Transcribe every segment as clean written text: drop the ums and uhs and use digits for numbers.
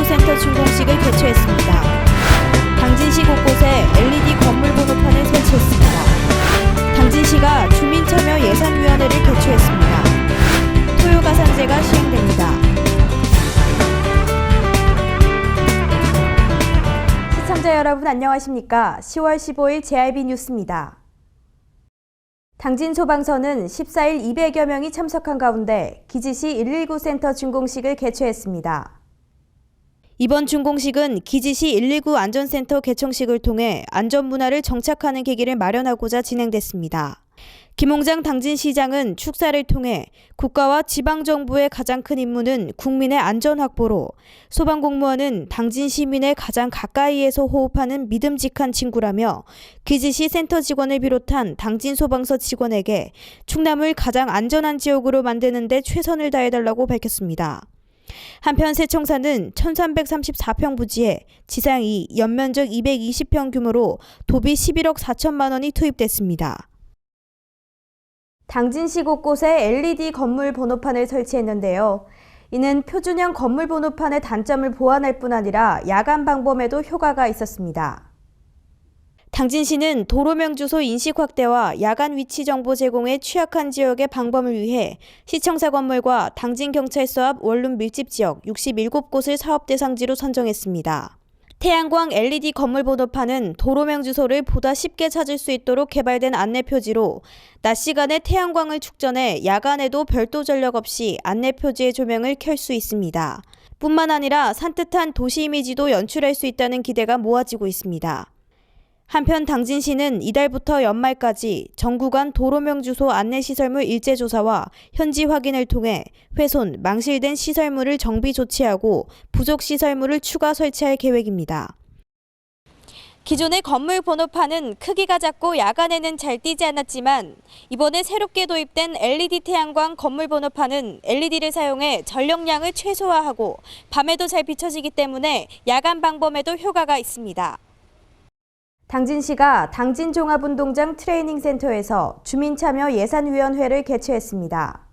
센터 준공식을 개최했습니다. 당진시 곳곳에 LED 건물 번호판을 설치했습니다. 당진시가 주민참여예산위원회를 개최했습니다. 토요가산제가 시행됩니다. 시청자 여러분 안녕하십니까? 10월 15일 JRB 뉴스입니다. 당진 소방서는 14일 200여 명이 참석한 가운데 기지시 119 센터 준공식을 개최했습니다. 이번 준공식은 기지시 119 안전센터 개청식을 통해 안전문화를 정착하는 계기를 마련하고자 진행됐습니다. 김홍장 당진시장은 축사를 통해 국가와 지방정부의 가장 큰 임무는 국민의 안전 확보로 소방공무원은 당진 시민의 가장 가까이에서 호흡하는 믿음직한 친구라며 기지시 센터 직원을 비롯한 당진 소방서 직원에게 충남을 가장 안전한 지역으로 만드는 데 최선을 다해달라고 밝혔습니다. 한편 세청사는 1334평 부지에 지상 2, 연면적 220평 규모로 도비 11억 4천만 원이 투입됐습니다. 당진시 곳곳에 LED 건물 번호판을 설치했는데요. 이는 표준형 건물 번호판의 단점을 보완할 뿐 아니라 야간 방범에도 효과가 있었습니다. 당진시는 도로명 주소 인식 확대와 야간 위치 정보 제공에 취약한 지역의 방범을 위해 시청사 건물과 당진경찰서 앞 원룸 밀집 지역 67곳을 사업 대상지로 선정했습니다. 태양광 LED 건물 번호판은 도로명 주소를 보다 쉽게 찾을 수 있도록 개발된 안내 표지로 낮 시간에 태양광을 축전해 야간에도 별도 전력 없이 안내 표지의 조명을 켤 수 있습니다. 뿐만 아니라 산뜻한 도시 이미지도 연출할 수 있다는 기대가 모아지고 있습니다. 한편 당진시는 이달부터 연말까지 전 구간 도로명 주소 안내시설물 일제조사와 현지 확인을 통해 훼손, 망실된 시설물을 정비 조치하고 부족 시설물을 추가 설치할 계획입니다. 기존의 건물 번호판은 크기가 작고 야간에는 잘 띄지 않았지만 이번에 새롭게 도입된 LED 태양광 건물 번호판은 LED를 사용해 전력량을 최소화하고 밤에도 잘 비춰지기 때문에 야간 방범에도 효과가 있습니다. 당진시가 당진종합운동장 트레이닝센터에서 주민참여예산위원회를 개최했습니다.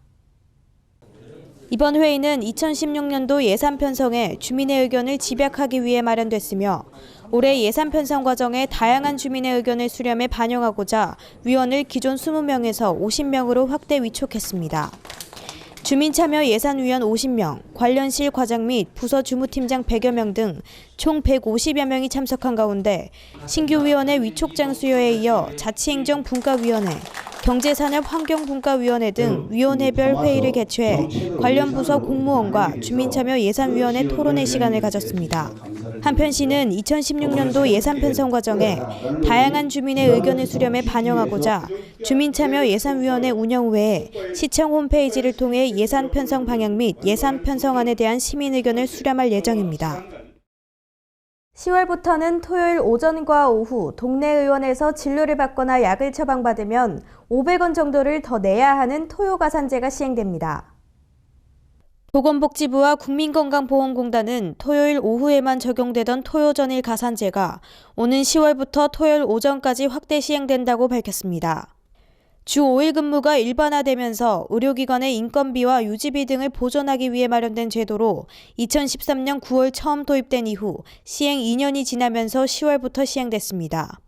이번 회의는 2016년도 예산 편성에 주민의 의견을 집약하기 위해 마련됐으며 올해 예산 편성 과정에 다양한 주민의 의견을 수렴해 반영하고자 위원을 기존 20명에서 50명으로 확대 위촉했습니다. 주민참여예산위원 50명, 관련실 과장 및 부서 주무팀장 100여 명 등 총 150여 명이 참석한 가운데 신규 위원회 위촉장 수여에 이어 자치행정분과위원회, 경제산업환경분과위원회 등 위원회별 회의를 개최해 관련 부서 공무원과 주민참여예산위원회 토론회 시간을 가졌습니다. 한편 시는 2016년도 예산 편성 과정에 다양한 주민의 의견을 수렴해 반영하고자 주민참여예산위원회 운영 외에 시청 홈페이지를 통해 예산 편성 방향 및 예산 편성안에 대한 시민 의견을 수렴할 예정입니다. 10월부터는 토요일 오전과 오후 동네 의원에서 진료를 받거나 약을 처방받으면 500원 정도를 더 내야 하는 토요가산제가 시행됩니다. 보건복지부와 국민건강보험공단은 토요일 오후에만 적용되던 토요전일 가산제가 오는 10월부터 토요일 오전까지 확대 시행된다고 밝혔습니다. 주 5일 근무가 일반화되면서 의료기관의 인건비와 유지비 등을 보전하기 위해 마련된 제도로 2013년 9월 처음 도입된 이후 시행 2년이 지나면서 10월부터 시행됐습니다.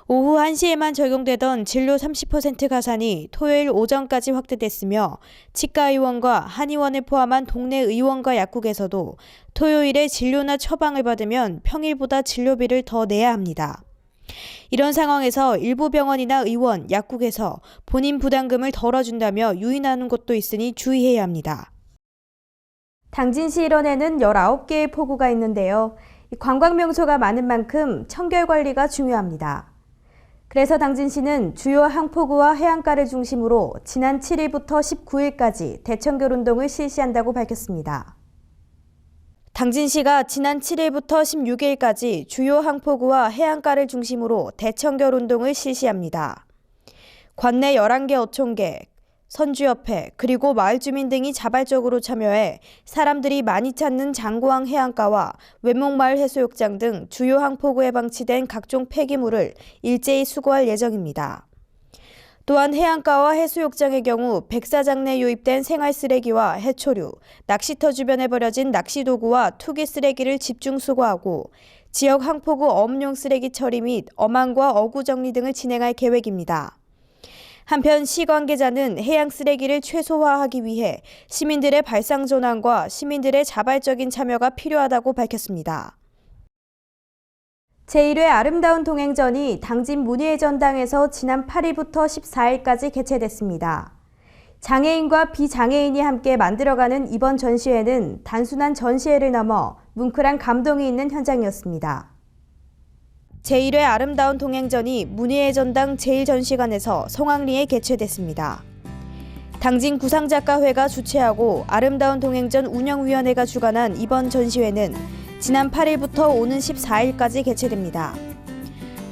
오후 1시에만 적용되던 진료 30% 가산이 토요일 오전까지 확대됐으며 치과의원과 한의원을 포함한 동네 의원과 약국에서도 토요일에 진료나 처방을 받으면 평일보다 진료비를 더 내야 합니다. 이런 상황에서 일부 병원이나 의원, 약국에서 본인 부담금을 덜어준다며 유인하는 곳도 있으니 주의해야 합니다. 당진시 일원에는 19개의 포구가 있는데요. 관광명소가 많은 만큼 청결 관리가 중요합니다. 그래서 당진시는 주요 항포구와 해안가를 중심으로 지난 7일부터 19일까지 대청결 운동을 실시한다고 밝혔습니다. 당진시가 지난 7일부터 16일까지 주요 항포구와 해안가를 중심으로 대청결 운동을 실시합니다. 관내 11개 어촌계, 선주협회, 그리고 마을 주민 등이 자발적으로 참여해 사람들이 많이 찾는 장고항 해안가와 외목마을 해수욕장 등 주요 항포구에 방치된 각종 폐기물을 일제히 수거할 예정입니다. 또한 해안가와 해수욕장의 경우 백사장 내 유입된 생활 쓰레기와 해초류, 낚시터 주변에 버려진 낚시도구와 투기 쓰레기를 집중 수거하고 지역 항포구 어업용 쓰레기 처리 및 어망과 어구 정리 등을 진행할 계획입니다. 한편 시 관계자는 해양 쓰레기를 최소화하기 위해 시민들의 발상 전환과 시민들의 자발적인 참여가 필요하다고 밝혔습니다. 제1회 아름다운 동행전이 당진 문예의 전당에서 지난 8일부터 14일까지 개최됐습니다. 장애인과 비장애인이 함께 만들어가는 이번 전시회는 단순한 전시회를 넘어 뭉클한 감동이 있는 현장이었습니다. 제1회 아름다운 동행전이 문예의 전당 제1전시관에서 성황리에 개최됐습니다. 당진 구상작가회가 주최하고 아름다운 동행전 운영위원회가 주관한 이번 전시회는 지난 8일부터 오는 14일까지 개최됩니다.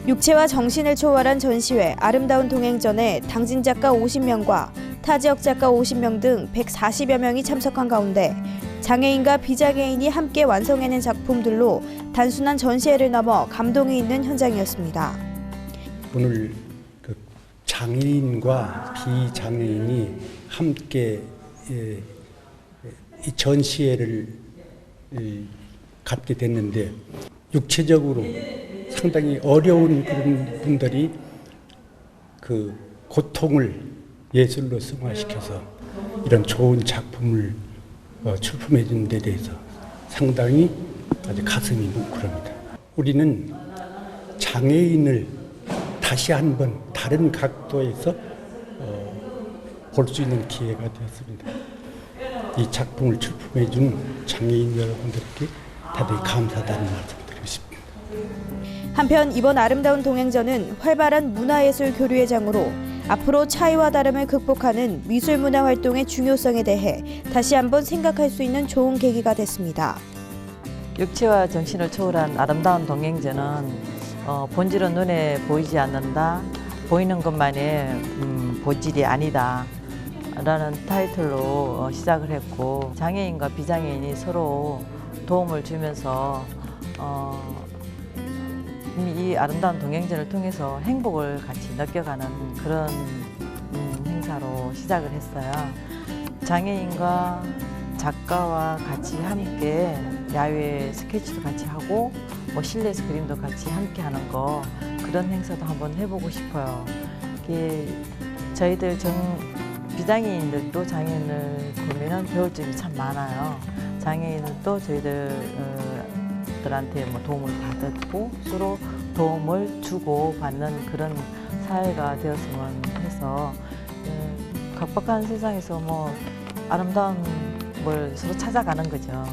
육체와 정신을 초월한 전시회 아름다운 동행전에 당진 작가 50명과 타 지역 작가 50명 등 140여 명이 참석한 가운데 장애인과 비장애인이 함께 완성해낸 작품들로 단순한 전시회를 넘어 감동이 있는 현장이었습니다. 오늘 그 장애인과 비장애인이 함께 이 전시회를 갖게 됐는데 육체적으로 상당히 어려운 그런 분들이 그 고통을 예술로 승화시켜서 이런 좋은 작품을 출품해 준 데 대해서 상당히 아주 가슴이 뭉클합니다. 우리는 장애인을 다시 한번 다른 각도에서 볼 수 있는 기회가 되었습니다. 이 작품을 출품해 준 장애인 여러분들께 다들 감사하다는 말씀 드리고 싶습니다. 한편 이번 아름다운 동행전은 활발한 문화예술 교류의 장으로 앞으로 차이와 다름을 극복하는 미술문화 활동의 중요성에 대해 다시 한번 생각할 수 있는 좋은 계기가 됐습니다. 육체와 정신을 초월한 아름다운 동행전은 본질은 눈에 보이지 않는다, 보이는 것만의 본질이 아니다 라는 타이틀로 시작을 했고 장애인과 비장애인이 서로 도움을 주면서 이 아름다운 동행전을 통해서 행복을 같이 느껴가는 그런 행사로 시작을 했어요. 장애인과 작가와 같이 함께 야외 스케치도 같이 하고 뭐 실내에서 그림도 같이 함께 하는 거 그런 행사도 한번 해보고 싶어요. 이게 저희들 비장애인들도 장애인을 보면 배울 점이 참 많아요. 장애인들도 저희들한테 뭐 도움을 받았고 서로 도움을 주고 받는 그런 사회가 되었으면 해서 각박한 세상에서 뭐 아름다운 걸 서로 찾아가는 거죠.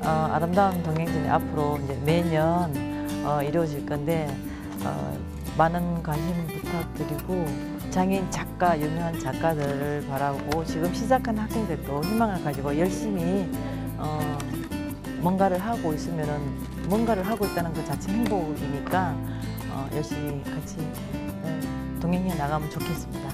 아름다운 동행전이 앞으로 이제 매년 이루어질 건데 많은 관심 부탁드리고 장애인 작가, 유명한 작가들을 바라고 지금 시작한 학생들도 희망을 가지고 열심히 뭔가를 하고 있으면은 뭔가를 하고 있다는 것 자체 행복이니까 열심히 같이 동행해 나가면 좋겠습니다.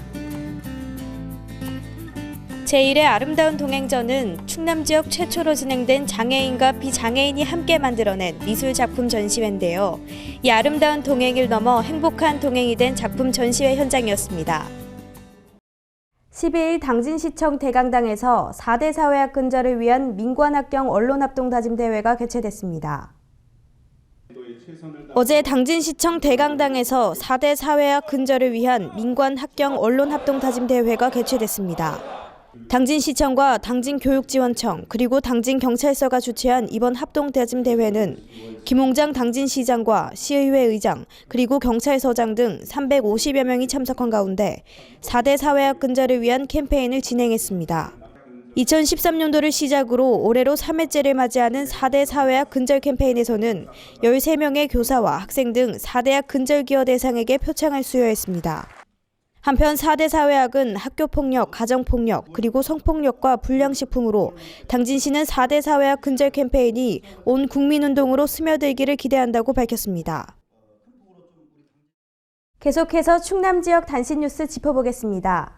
제1회 아름다운 동행전은 충남 지역 최초로 진행된 장애인과 비장애인이 함께 만들어낸 미술 작품 전시회인데요. 이 아름다운 동행을 넘어 행복한 동행이 된 작품 전시회 현장이었습니다. 12일 당진시청 대강당에서 4대 사회학 근절을 위한 민관학경 언론합동다짐대회가 개최됐습니다. 어제 당진시청 대강당에서 4대 사회학 근절을 위한 민관학경 언론합동다짐대회가 개최됐습니다. 당진시청과 당진교육지원청 그리고 당진경찰서가 주최한 이번 합동다짐대회는 김홍장 당진시장과 시의회 의장 그리고 경찰서장 등 350여 명이 참석한 가운데 4대 사회학 근절을 위한 캠페인을 진행했습니다. 2013년도를 시작으로 올해로 3회째를 맞이하는 4대 사회학 근절 캠페인에서는 13명의 교사와 학생 등 4대학 근절 기여 대상에게 표창을 수여했습니다. 한편 4대 사회학은 학교폭력, 가정폭력, 그리고 성폭력과 불량식품으로 당진시는 4대 사회학 근절 캠페인이 온 국민운동으로 스며들기를 기대한다고 밝혔습니다. 계속해서 충남 지역 단신 뉴스 짚어보겠습니다.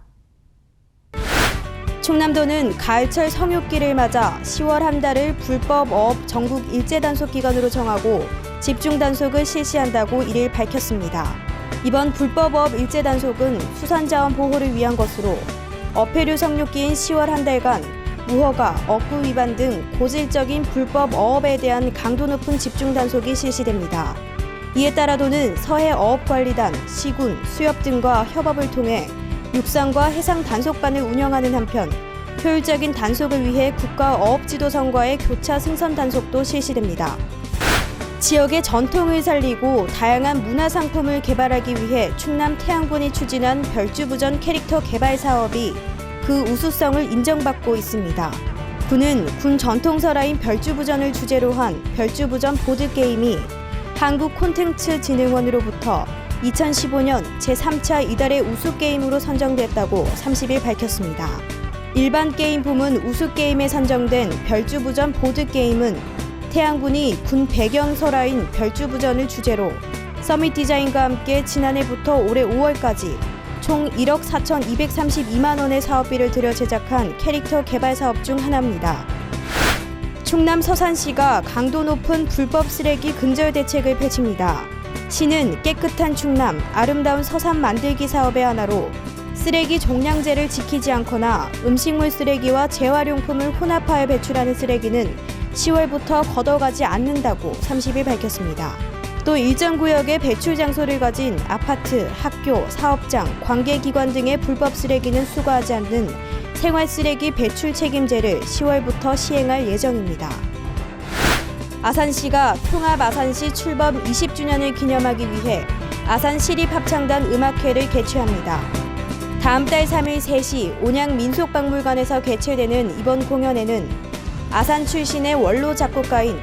충남도는 가을철 성육기를 맞아 10월 한 달을 불법 어업 전국 일제 단속 기간으로 정하고 집중 단속을 실시한다고 이를 밝혔습니다. 이번 불법어업 일제 단속은 수산자원 보호를 위한 것으로 어패류 성육기인 10월 한 달간 무허가, 억구 위반 등 고질적인 불법 어업에 대한 강도 높은 집중 단속이 실시됩니다. 이에 따라 도는 서해 어업관리단, 시군, 수협 등과 협업을 통해 육상과 해상 단속반을 운영하는 한편 효율적인 단속을 위해 국가어업지도선과의 교차 승선 단속도 실시됩니다. 지역의 전통을 살리고 다양한 문화상품을 개발하기 위해 충남 태안군이 추진한 별주부전 캐릭터 개발 사업이 그 우수성을 인정받고 있습니다. 군은 군 전통설화인 별주부전을 주제로 한 별주부전 보드게임이 한국콘텐츠진흥원으로부터 2015년 제3차 이달의 우수게임으로 선정됐다고 30일 밝혔습니다. 일반 게임 부문 우수게임에 선정된 별주부전 보드게임은 태안군이 군 배경 설화인 별주부전을 주제로 서밋 디자인과 함께 지난해부터 올해 5월까지 총 1억 4,232만 원의 사업비를 들여 제작한 캐릭터 개발 사업 중 하나입니다. 충남 서산시가 강도 높은 불법 쓰레기 근절 대책을 펼칩니다. 시는 깨끗한 충남, 아름다운 서산 만들기 사업의 하나로 쓰레기 종량제를 지키지 않거나 음식물 쓰레기와 재활용품을 혼합하여 배출하는 쓰레기는 10월부터 걷어가지 않는다고 30일 밝혔습니다. 또 일정 구역의 배출 장소를 가진 아파트, 학교, 사업장, 관계기관 등의 불법 쓰레기는 수거하지 않는 생활쓰레기 배출 책임제를 10월부터 시행할 예정입니다. 아산시가 통합 아산시 출범 20주년을 기념하기 위해 아산시립합창단 음악회를 개최합니다. 다음 달 3일 3시 온양민속박물관에서 개최되는 이번 공연에는 아산 출신의 원로 작곡가인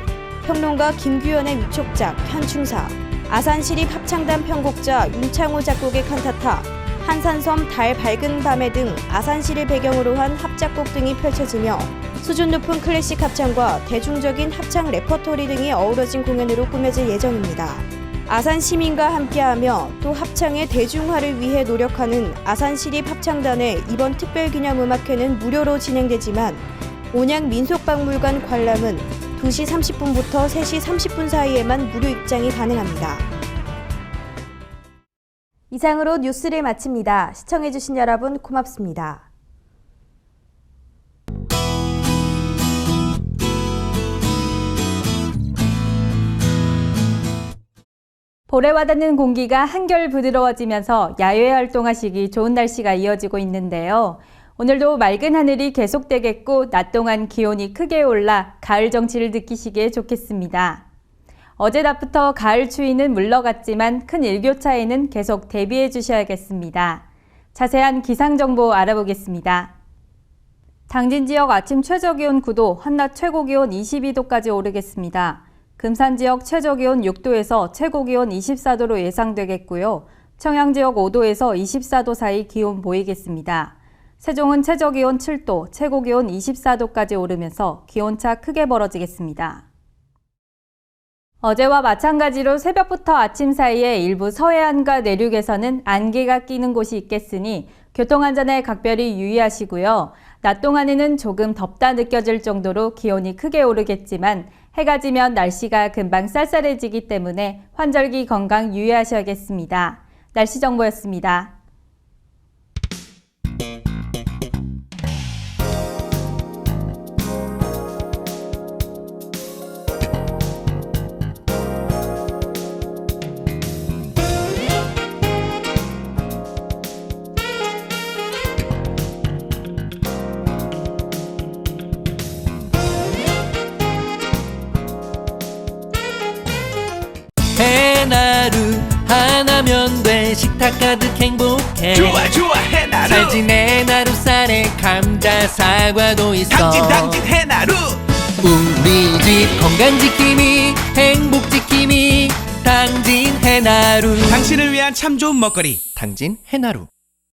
평론가 김규현의 위촉작 현충사, 아산시립합창단 편곡자 윤창호 작곡의 칸타타, 한산섬 달 밝은 밤에 등 아산시를 배경으로 한 합작곡 등이 펼쳐지며 수준 높은 클래식 합창과 대중적인 합창 레퍼토리 등이 어우러진 공연으로 꾸며질 예정입니다. 아산 시민과 함께하며 또 합창의 대중화를 위해 노력하는 아산시립합창단의 이번 특별기념음악회는 무료로 진행되지만 온양민속박물관 관람은 2시 30분부터 3시 30분 사이에만 무료 입장이 가능합니다. 이상으로 뉴스를 마칩니다. 시청해주신 여러분 고맙습니다. 볼에 와닿는 공기가 한결 부드러워지면서 야외 활동하시기 좋은 날씨가 이어지고 있는데요. 오늘도 맑은 하늘이 계속되겠고 낮 동안 기온이 크게 올라 가을 정취를 느끼시기에 좋겠습니다. 어제 낮부터 가을 추위는 물러갔지만 큰 일교차에는 계속 대비해 주셔야겠습니다. 자세한 기상정보 알아보겠습니다. 당진 지역 아침 최저기온 9도, 한낮 최고기온 22도까지 오르겠습니다. 금산 지역 최저기온 6도에서 최고기온 24도로 예상되겠고요. 청양 지역 5도에서 24도 사이 기온 보이겠습니다. 세종은 최저기온 7도, 최고기온 24도까지 오르면서 기온차 크게 벌어지겠습니다. 어제와 마찬가지로 새벽부터 아침 사이에 일부 서해안과 내륙에서는 안개가 끼는 곳이 있겠으니 교통안전에 각별히 유의하시고요. 낮 동안에는 조금 덥다 느껴질 정도로 기온이 크게 오르겠지만 해가 지면 날씨가 금방 쌀쌀해지기 때문에 환절기 건강 유의하셔야겠습니다. 날씨 정보였습니다. 해나루 하나면 돼. 식탁 가득 행복해. 좋아 좋아 해나루. 살찐 해나루 쌀에 감자 사과도 있어. 당진 해나루. 우리 집 건강지킴이 행복지킴이 당진 해나루. 당신을 위한 참 좋은 먹거리. 당진 해나루.